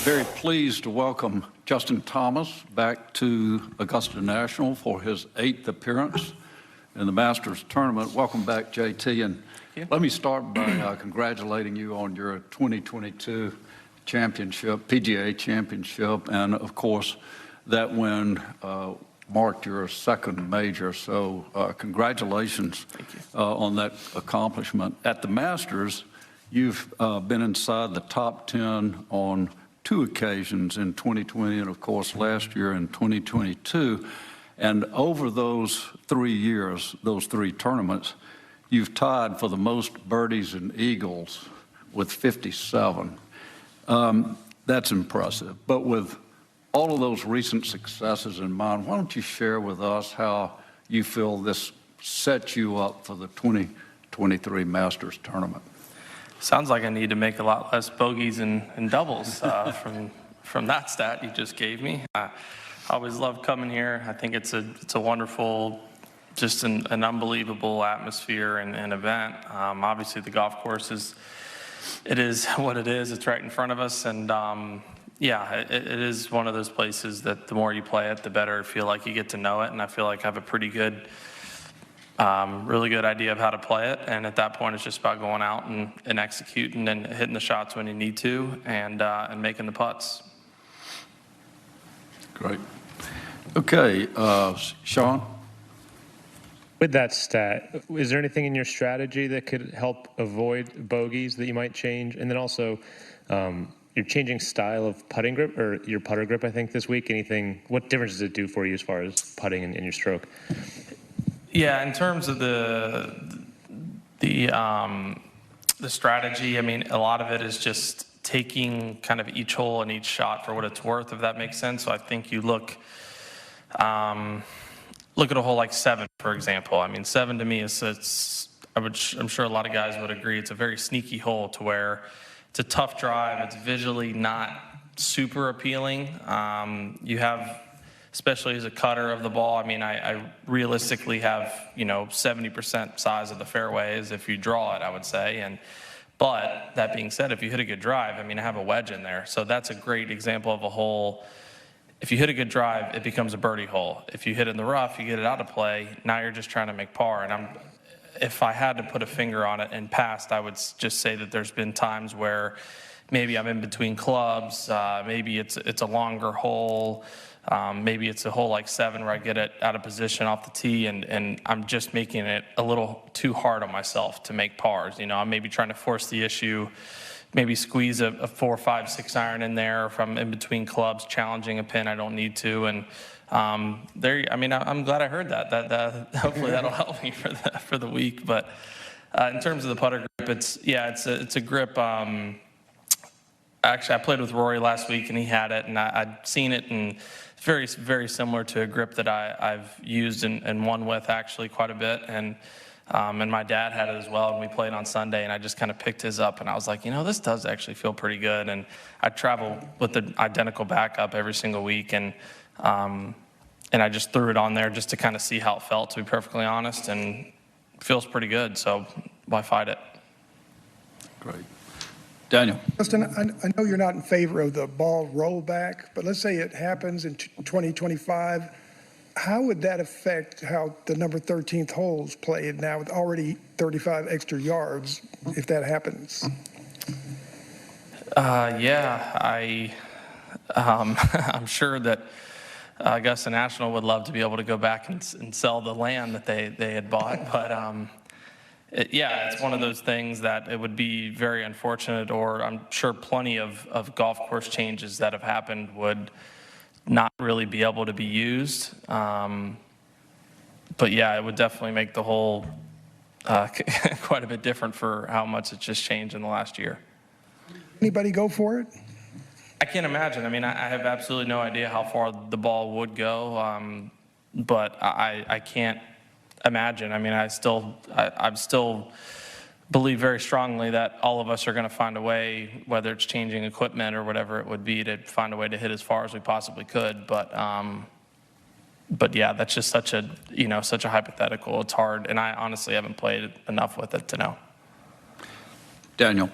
Very pleased to welcome Justin Thomas back to Augusta National for his 8th appearance in the Masters tournament. Welcome back, JT. And let me start by congratulating you on your 2022 championship, PGA championship, and of course, that win marked your second major. So congratulations on that accomplishment. At the Masters, you've been inside the top 10 on 2 occasions in 2020 and, of course, last year in 2022. And over those 3 years, those 3 tournaments, you've tied for the most birdies and eagles with 57. That's impressive. But with all of those recent successes in mind, why don't you share with us how you feel this sets you up for the 2023 Masters tournament? Sounds like I need to make a lot less bogeys and doubles from that stat you just gave me. I always love coming here. I think it's a wonderful, just an unbelievable atmosphere and event. Obviously, the golf course is what it is. It's right in front of us, and yeah, it is one of those places that the more you play it, the better I feel like you get to know it, and I feel like I have a pretty good. Really good idea of how to play it, and at that point it's just about going out and executing and hitting the shots when you need to and making the putts. Great. Okay, Sean? With that stat, is there anything in your strategy that could help avoid bogeys that you might change? And then also, you're changing style of putting grip, or your putter grip, I think, this week. What difference does it do for you as far as putting and your stroke? Yeah, in terms of the strategy, I mean, a lot of it is just taking kind of each hole and each shot for what it's worth, if that makes sense. So I think you look at a hole like 7, for example. I mean, 7 to me I'm sure a lot of guys would agree, it's a very sneaky hole to where it's a tough drive. It's visually not super appealing. You have, especially as a cutter of the ball, I mean, I realistically have, 70% size of the fairways if you draw it, I would say. But that being said, if you hit a good drive, I mean, I have a wedge in there. So that's a great example of a hole. If you hit a good drive, it becomes a birdie hole. If you hit it in the rough, you get it out of play. Now you're just trying to make par. And if I had to put a finger on it in past, I would just say that there's been times where maybe I'm in between clubs. Maybe it's a longer hole. Maybe it's a hole like 7 where I get it out of position off the tee and I'm just making it a little too hard on myself to make pars. I'm maybe trying to force the issue, maybe squeeze a 4, 5, 6 iron in there from in between clubs, challenging a pin I don't need to. And I'm glad I heard that. Hopefully that'll help me for the week. But in terms of the putter grip, it's a grip. Actually, I played with Rory last week, and he had it, and I'd seen it, and it's very, very similar to a grip that I've used and won with actually quite a bit, and my dad had it as well, and we played on Sunday, and I just kind of picked his up, and I was like, this does actually feel pretty good, and I travel with the identical backup every single week, and I just threw it on there just to kind of see how it felt, to be perfectly honest, and it feels pretty good, so why fight it? Great. Daniel. Justin, I know you're not in favor of the ball rollback, but let's say it happens in 2025. How would that affect how the number 13th hole is played now with already 35 extra yards if that happens? I'm sure that Augusta National would love to be able to go back and sell the land that they had bought, but it's one of those things that it would be very unfortunate, or I'm sure plenty of golf course changes that have happened would not really be able to be used. But yeah, it would definitely make the whole quite a bit different for how much it's just changed in the last year. Anybody go for it? I can't imagine. I mean, I have absolutely no idea how far the ball would go, but I can't imagine. I mean, I still believe very strongly that all of us are going to find a way, whether it's changing equipment or whatever it would be, to find a way to hit as far as we possibly could. But yeah, that's just such a hypothetical. It's hard, and I honestly haven't played enough with it to know. Daniel.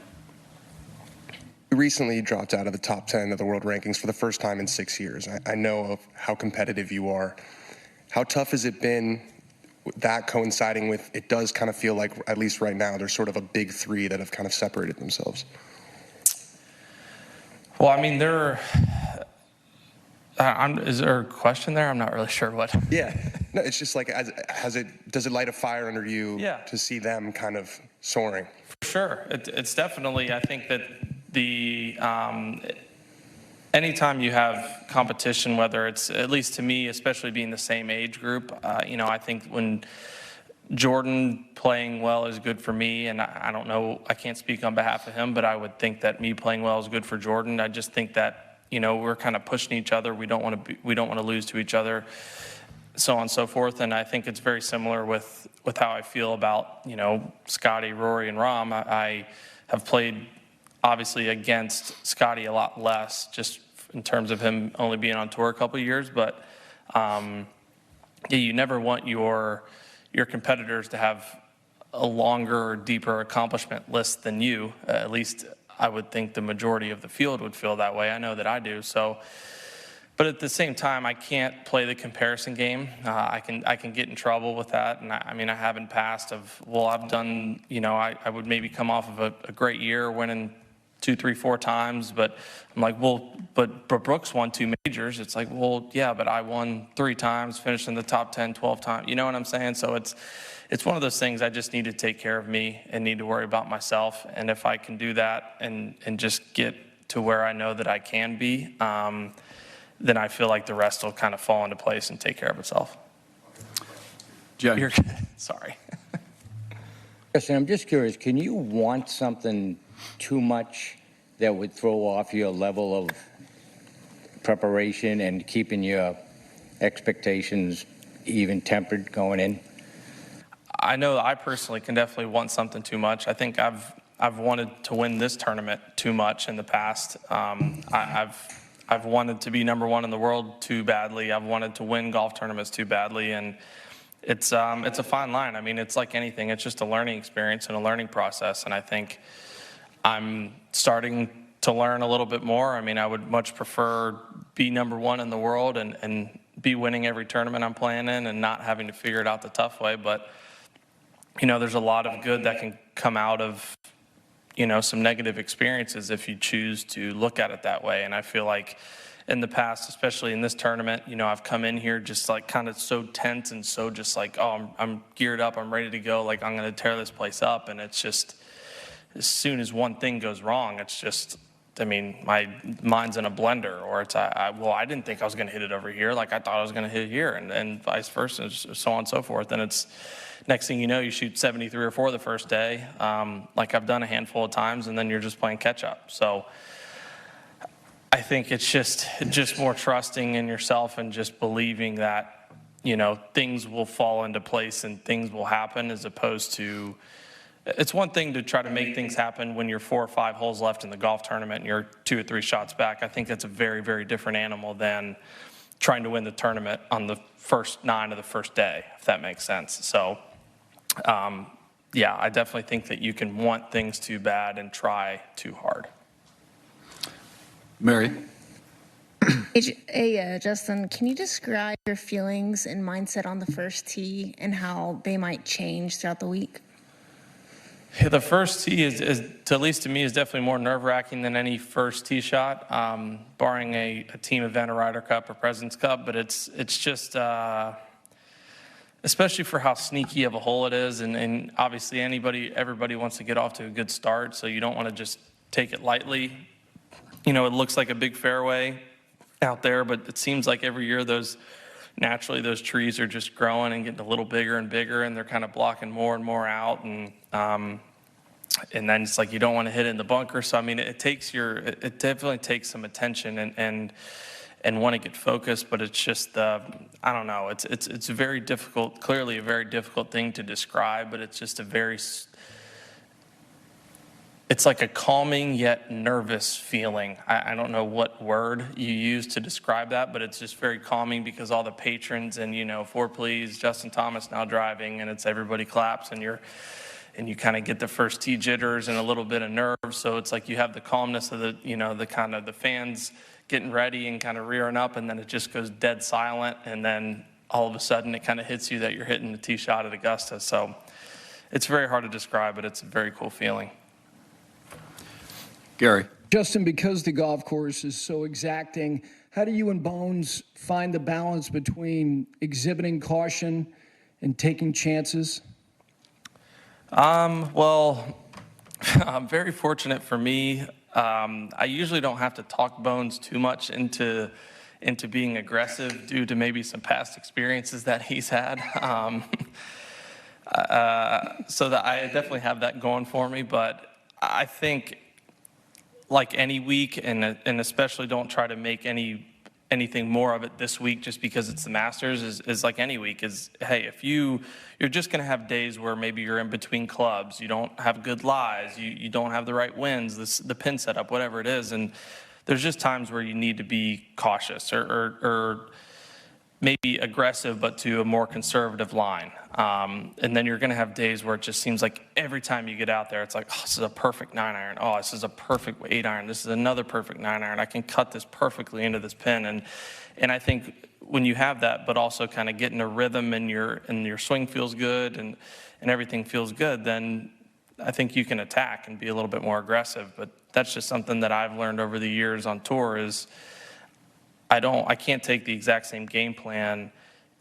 recently dropped out of the top 10 of the world rankings for the first time in 6 years. I know of how competitive you are. How tough has it been, that coinciding with, it does kind of feel like, at least right now, there's sort of a big three that have kind of separated themselves? Well, I mean, is there a question there? I'm not really sure what. Yeah, no, it's just like, does it light a fire under you to see them kind of soaring? For sure. It's definitely, I think that anytime you have competition, whether it's, at least to me, especially being the same age group, I think when Jordan playing well is good for me, and I don't know, I can't speak on behalf of him, but I would think that me playing well is good for Jordan. I just think that, we're kind of pushing each other. We don't want to lose to each other, so on and so forth. And I think it's very similar with how I feel about, Scotty, Rory, and Rahm. I have played obviously against Scotty a lot less, just in terms of him only being on tour a couple of years. But you never want your competitors to have a longer or deeper accomplishment list than you. At least I would think the majority of the field would feel that way. I know that I do. So, but at the same time, I can't play the comparison game. I can get in trouble with that. And I mean, I have in past of, well, I've done, I would maybe come off of a great year, winning 2, 3, 4 times, but I'm like, well, but Brooks won 2 majors. It's like, well, yeah, but I won 3 times, finished in the top 10, 12 times. You know what I'm saying? So it's one of those things. I just need to take care of me and need to worry about myself. And if I can do that and just get to where I know that I can be, then I feel like the rest will kind of fall into place and take care of itself. James. Sorry. Justin, I'm just curious, can you want something too much that would throw off your level of preparation and keeping your expectations even tempered going in? I know I personally can definitely want something too much. I think I've wanted to win this tournament too much in the past. I've wanted to be number 1 in the world too badly. I've wanted to win golf tournaments too badly, and it's a fine line. I mean, it's like anything. It's just a learning experience and a learning process, and I think I'm starting to learn a little bit more. I mean, I would much prefer be number 1 in the world and be winning every tournament I'm playing in and not having to figure it out the tough way. But, there's a lot of good that can come out of, some negative experiences if you choose to look at it that way. And I feel like in the past, especially in this tournament, I've come in here just like kind of so tense and so just like, oh, I'm geared up, I'm ready to go, like I'm going to tear this place up. And it's just, as soon as one thing goes wrong, it's just, I mean, my mind's in a blender, or it's, well, I didn't think I was going to hit it over here. Like I thought I was going to hit it here, and vice versa, and so on and so forth. And it's, next thing you know, you shoot 73 or 4 the first day, like I've done a handful of times, and then you're just playing catch up. So I think it's just more trusting in yourself and just believing that, things will fall into place and things will happen, as opposed to, it's one thing to try to make things happen when you're 4 or 5 holes left in the golf tournament and you're 2 or 3 shots back. I think that's a very, very different animal than trying to win the tournament on the first 9 of the first day, if that makes sense. So, yeah, I definitely think that you can want things too bad and try too hard. Mary. Hey, Justin, can you describe your feelings and mindset on the first tee and how they might change throughout the week? Yeah, the first tee is, at least to me, is definitely more nerve-wracking than any first tee shot, barring a team event, a Ryder Cup or President's Cup. But it's just, especially for how sneaky of a hole it is, and obviously everybody wants to get off to a good start, so you don't want to just take it lightly. It looks like a big fairway out there, but it seems like every year naturally those trees are just growing and getting a little bigger and bigger, and they're kind of blocking more and more out, and then it's like you don't want to hit it in the bunker. So I mean, it definitely takes some attention and want to get focused, but it's just I don't know. It's very difficult, clearly a very difficult thing to describe, but it's just it's like a calming yet nervous feeling. I don't know what word you use to describe that, but it's just very calming because all the patrons and, 4 please, Justin Thomas now driving, and it's everybody claps, and you kind of get the first tee jitters and a little bit of nerves. So it's like you have the calmness of the kind of the fans getting ready and kind of rearing up, and then it just goes dead silent, and then all of a sudden it kind of hits you that you're hitting the tee shot at Augusta. So it's very hard to describe, but it's a very cool feeling. Gary. Justin, because the golf course is so exacting, how do you and Bones find the balance between exhibiting caution and taking chances? Well, I'm very fortunate for me. I usually don't have to talk Bones too much into being aggressive due to maybe some past experiences that he's had. So that I definitely have that going for me. But I think, like any week, and especially don't try to make anything more of it this week just because it's the Masters, is like any week is, hey, if you're just going to have days where maybe you're in between clubs, you don't have good lies, you don't have the right winds, the pin setup, whatever it is, and there's just times where you need to be cautious or maybe aggressive, but to a more conservative line. And then you're going to have days where it just seems like every time you get out there, it's like, oh, this is a perfect 9-iron. Oh, this is a perfect 8-iron. This is another perfect 9-iron. I can cut this perfectly into this pin. And I think when you have that, but also kind of getting a rhythm and your swing feels good and everything feels good, then I think you can attack and be a little bit more aggressive. But that's just something that I've learned over the years on tour is I can't take the exact same game plan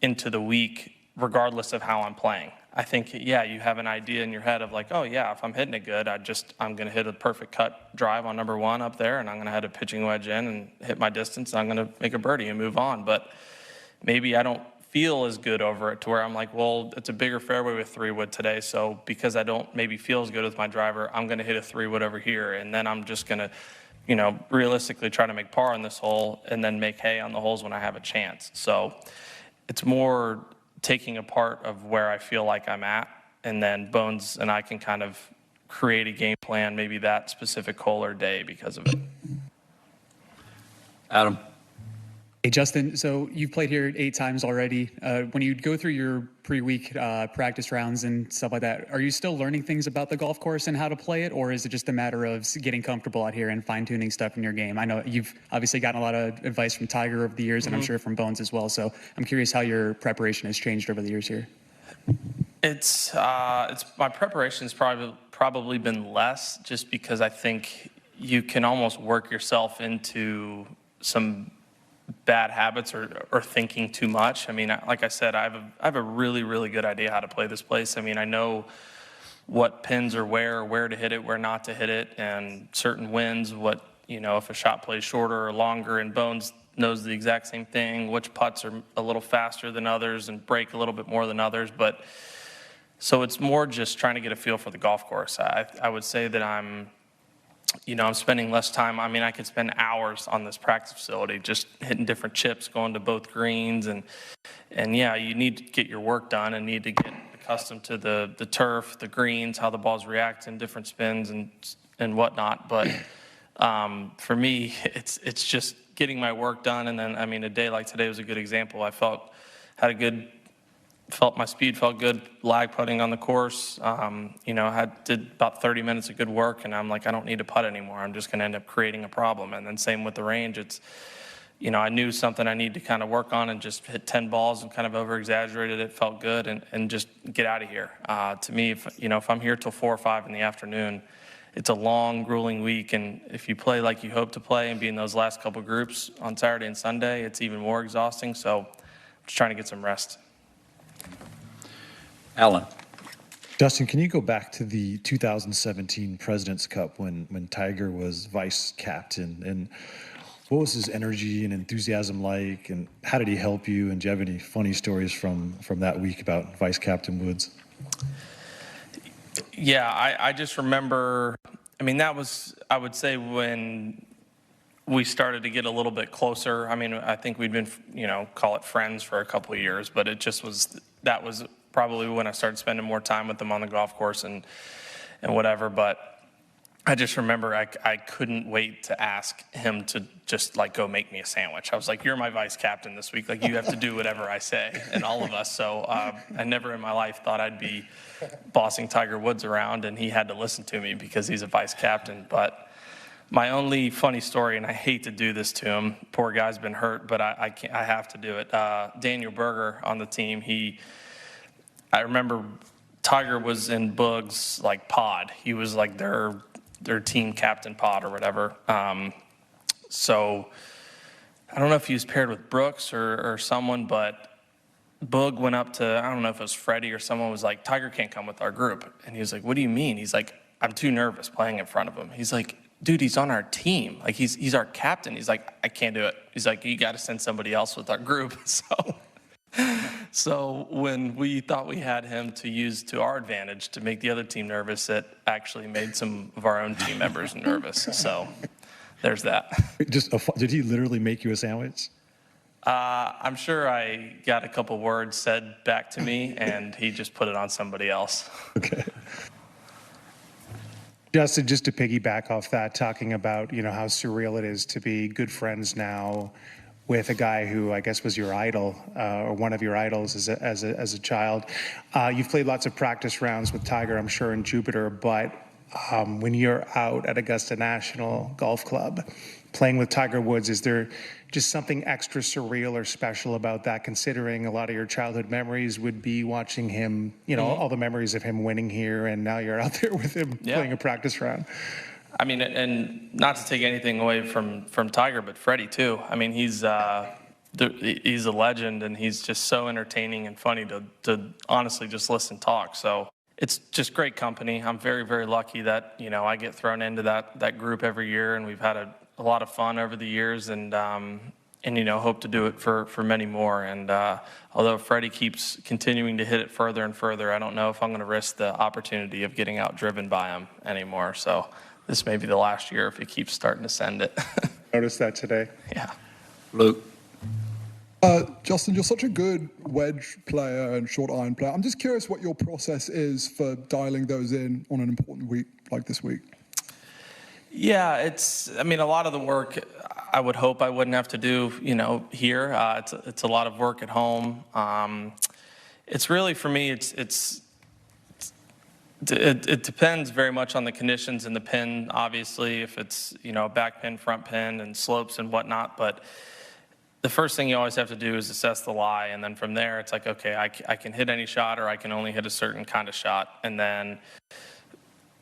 into the week regardless of how I'm playing. I think, yeah, you have an idea in your head of like, oh yeah, if I'm hitting it good, I'm going to hit a perfect cut drive on number 1 up there, and I'm going to hit a pitching wedge in and hit my distance, and I'm going to make a birdie and move on. But maybe I don't feel as good over it to where I'm like, well, it's a bigger fairway with 3-wood today, so because I don't maybe feel as good with my driver, I'm going to hit a 3-wood over here, and then I'm just going to realistically try to make par on this hole and then make hay on the holes when I have a chance. So it's more taking a part of where I feel like I'm at, and then Bones and I can kind of create a game plan, maybe that specific hole or day because of it. Adam. Hey, Justin, so you've played here 8 times already. When you go through your pre-week practice rounds and stuff like that, are you still learning things about the golf course and how to play it, or is it just a matter of getting comfortable out here and fine-tuning stuff in your game? I know you've obviously gotten a lot of advice from Tiger over the years, and I'm sure from Bones as well, so I'm curious how your preparation has changed over the years here. It's my preparation's probably been less, just because I think you can almost work yourself into some bad habits or thinking too much. I mean, like I said, I have a really, really good idea how to play this place. I mean, I know what pins are where to hit it, where not to hit it, and certain winds, if a shot plays shorter or longer, and Bones knows the exact same thing, which putts are a little faster than others and break a little bit more than others. But so it's more just trying to get a feel for the golf course. I would say that I'm spending less time. I mean, I could spend hours on this practice facility just hitting different chips, going to both greens. And yeah, you need to get your work done and need to get accustomed to the turf, the greens, how the balls react in different spins and whatnot. But for me, it's just getting my work done. And then, I mean, a day like today was a good example. I felt my speed felt good, lag putting on the course. Did about 30 minutes of good work, and I'm like, I don't need to putt anymore. I'm just going to end up creating a problem. And then same with the range. It's, I knew something I need to kind of work on and just hit 10 balls and kind of over-exaggerated it. Felt good, and just get out of here. To me, if I'm here till 4 or 5 in the afternoon, it's a long, grueling week. And if you play like you hope to play and be in those last couple groups on Saturday and Sunday, it's even more exhausting. So I'm just trying to get some rest. Alan. Justin, can you go back to the 2017 President's Cup when Tiger was vice captain, and what was his energy and enthusiasm like, and how did he help you, and do you have any funny stories from that week about Vice Captain Woods? Yeah, I just remember, I mean, that was, I would say, when we started to get a little bit closer. I mean, I think we'd been, call it friends for a couple of years, but it just was, that was probably when I started spending more time with them on the golf course and whatever. But I just remember I couldn't wait to ask him to just like go make me a sandwich. I was like, you're my vice captain this week. Like you have to do whatever I say, and all of us. So I never in my life thought I'd be bossing Tiger Woods around, and he had to listen to me because he's a vice captain. But my only funny story, and I hate to do this to him, poor guy's been hurt, but I can't, I have to do it. Daniel Berger on the team, I remember Tiger was in Boog's like pod. He was like their team captain pod or whatever. So I don't know if he was paired with Brooks or someone, but Boog went up to, I don't know if it was Freddie or someone, was like, Tiger can't come with our group. And he was like, what do you mean? He's like, I'm too nervous playing in front of him. He's like, dude, he's on our team. Like he's our captain. He's like, I can't do it. He's like, you got to send somebody else with our group. So when we thought we had him to use to our advantage to make the other team nervous, it actually made some of our own team members nervous. So there's that. Did he literally make you a sandwich? I'm sure I got a couple words said back to me, and he just put it on somebody else. Okay. Justin, just to piggyback off that, talking about, how surreal it is to be good friends now with a guy who I guess was your idol, or one of your idols as a child. You've played lots of practice rounds with Tiger, I'm sure, in Jupiter, but when you're out at Augusta National Golf Club playing with Tiger Woods, is there just something extra surreal or special about that, considering a lot of your childhood memories would be watching him, all the memories of him winning here, and now you're out there with him playing a practice round? I mean, and not to take anything away from Tiger, but Freddie too. I mean, he's a legend, and he's just so entertaining and funny to honestly just listen talk. So it's just great company. I'm very, very lucky that, I get thrown into that group every year, and we've had a lot of fun over the years, and hope to do it for many more. And although Freddie keeps continuing to hit it further and further, I don't know if I'm going to risk the opportunity of getting outdriven by him anymore. So this may be the last year if he keeps starting to send it. Noticed that today. Yeah. Luke. Justin, you're such a good wedge player and short iron player. I'm just curious what your process is for dialing those in on an important week like this week. Yeah, a lot of the work I would hope I wouldn't have to do, here. It's a lot of work at home. It's really, for me, it depends very much on the conditions and the pin, obviously, if it's, back pin, front pin, and slopes and whatnot. But the first thing you always have to do is assess the lie. And then from there, it's like, okay, I can hit any shot, or I can only hit a certain kind of shot. And then,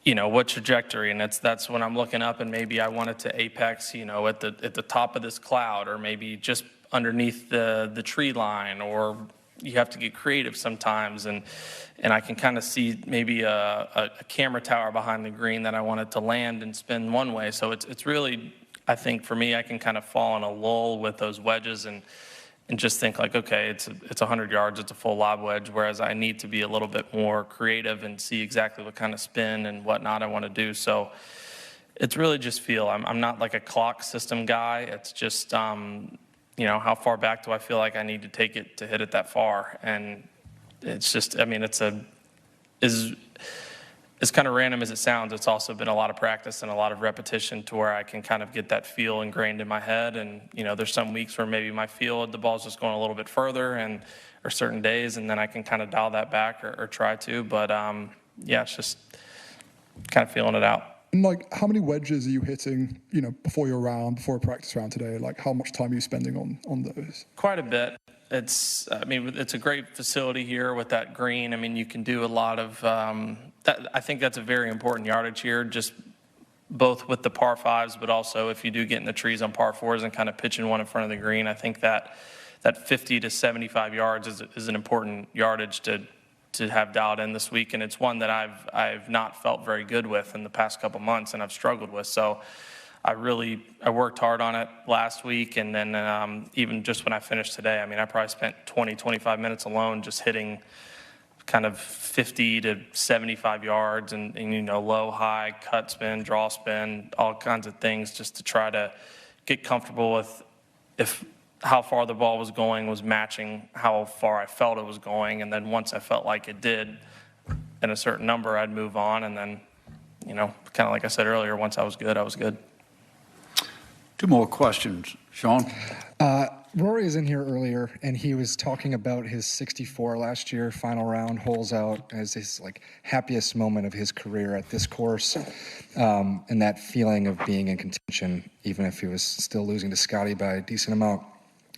what trajectory. And that's when I'm looking up, and maybe I want it to apex, at the top of this cloud, or maybe just underneath the tree line, or you have to get creative sometimes. And I can kind of see maybe a camera tower behind the green that I want it to land and spin one way. So it's really, I think for me, I can kind of fall in a lull with those wedges and just think like, okay, it's 100 yards, it's a full lob wedge, whereas I need to be a little bit more creative and see exactly what kind of spin and whatnot I want to do. So it's really just feel. I'm not like a clock system guy. It's just, how far back do I feel like I need to take it to hit it that far? And it's just, as kind of random as it sounds, it's also been a lot of practice and a lot of repetition to where I can kind of get that feel ingrained in my head. And, there's some weeks where maybe my feel, the ball's just going a little bit further, or certain days, and then I can kind of dial that back or try to. But, it's just kind of feeling it out. And how many wedges are you hitting, before your round, before a practice round today? Like, how much time are you spending on those? Quite a bit. It's a great facility here with that green. You can do a lot of, I think that's a very important yardage here, just both with the par fives, but also if you do get in the trees on par fours and kind of pitching one in front of the green. I think that 50 to 75 yards is an important yardage to have dialed in this week. And it's one that I've not felt very good with in the past couple months, and I've struggled with. So I worked hard on it last week, and then even just when I finished today, I probably spent 20, 25 minutes alone just hitting kind of 50 to 75 yards and low, high, cut spin, draw spin, all kinds of things just to try to get comfortable with if how far the ball was going was matching how far I felt it was going. And then once I felt like it did in a certain number, I'd move on, and then kind of like I said earlier, once I was good, I was good. Two more questions. Sean? Rory was in here earlier, and he was talking about his 64 last year, final round, holes out, as his happiest moment of his career at this course, and that feeling of being in contention, even if he was still losing to Scotty by a decent amount.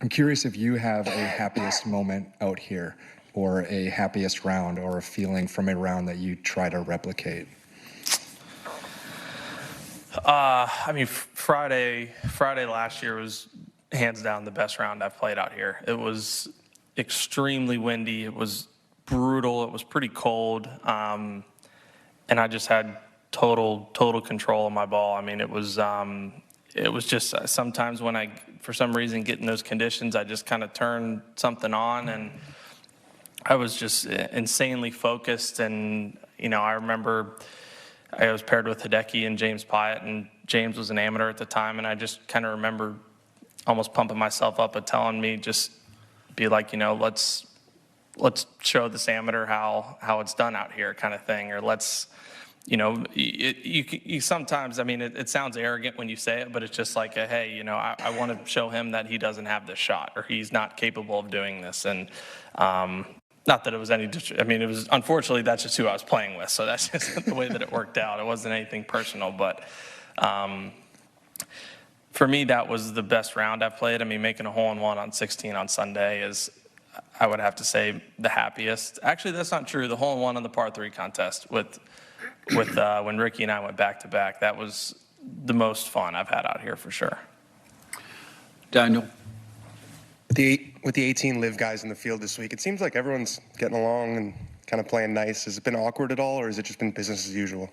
I'm curious if you have a happiest moment out here, or a happiest round, or a feeling from a round that you try to replicate. Friday last year was hands down the best round I've played out here. It was extremely windy. It was brutal. It was pretty cold. And I just had total control of my ball. I mean, it was just sometimes when I, for some reason, get in those conditions, I just kind of turn something on, and I was just insanely focused. And, I remember I was paired with Hideki and James Pyatt, and James was an amateur at the time, and I just kind of remember almost pumping myself up and telling me, just be like, let's show this amateur how it's done out here, kind of thing. Or let's, you sometimes, it sounds arrogant when you say it, but it's just like, hey, I want to show him that he doesn't have this shot, or he's not capable of doing this. And not that it was it was, unfortunately, that's just who I was playing with. So that's just the way that it worked out. It wasn't anything personal, but for me, that was the best round I've played. Making a hole-in-one on 16 on Sunday is, I would have to say, the happiest. Actually, that's not true. The hole-in-one on the par 3 contest with when Ricky and I went back-to-back, that was the most fun I've had out here for sure. Daniel? With the 18 live guys in the field this week, it seems like everyone's getting along and kind of playing nice. Has it been awkward at all, or has it just been business as usual?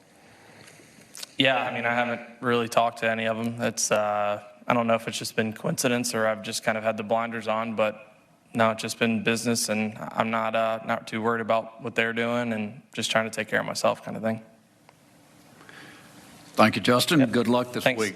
Yeah, I haven't really talked to any of them. It's I don't know if it's just been coincidence or I've just kind of had the blinders on, but no, it's just been business, and I'm not too worried about what they're doing, and just trying to take care of myself, kind of thing. Thank you, Justin. Good luck this Thanks. week.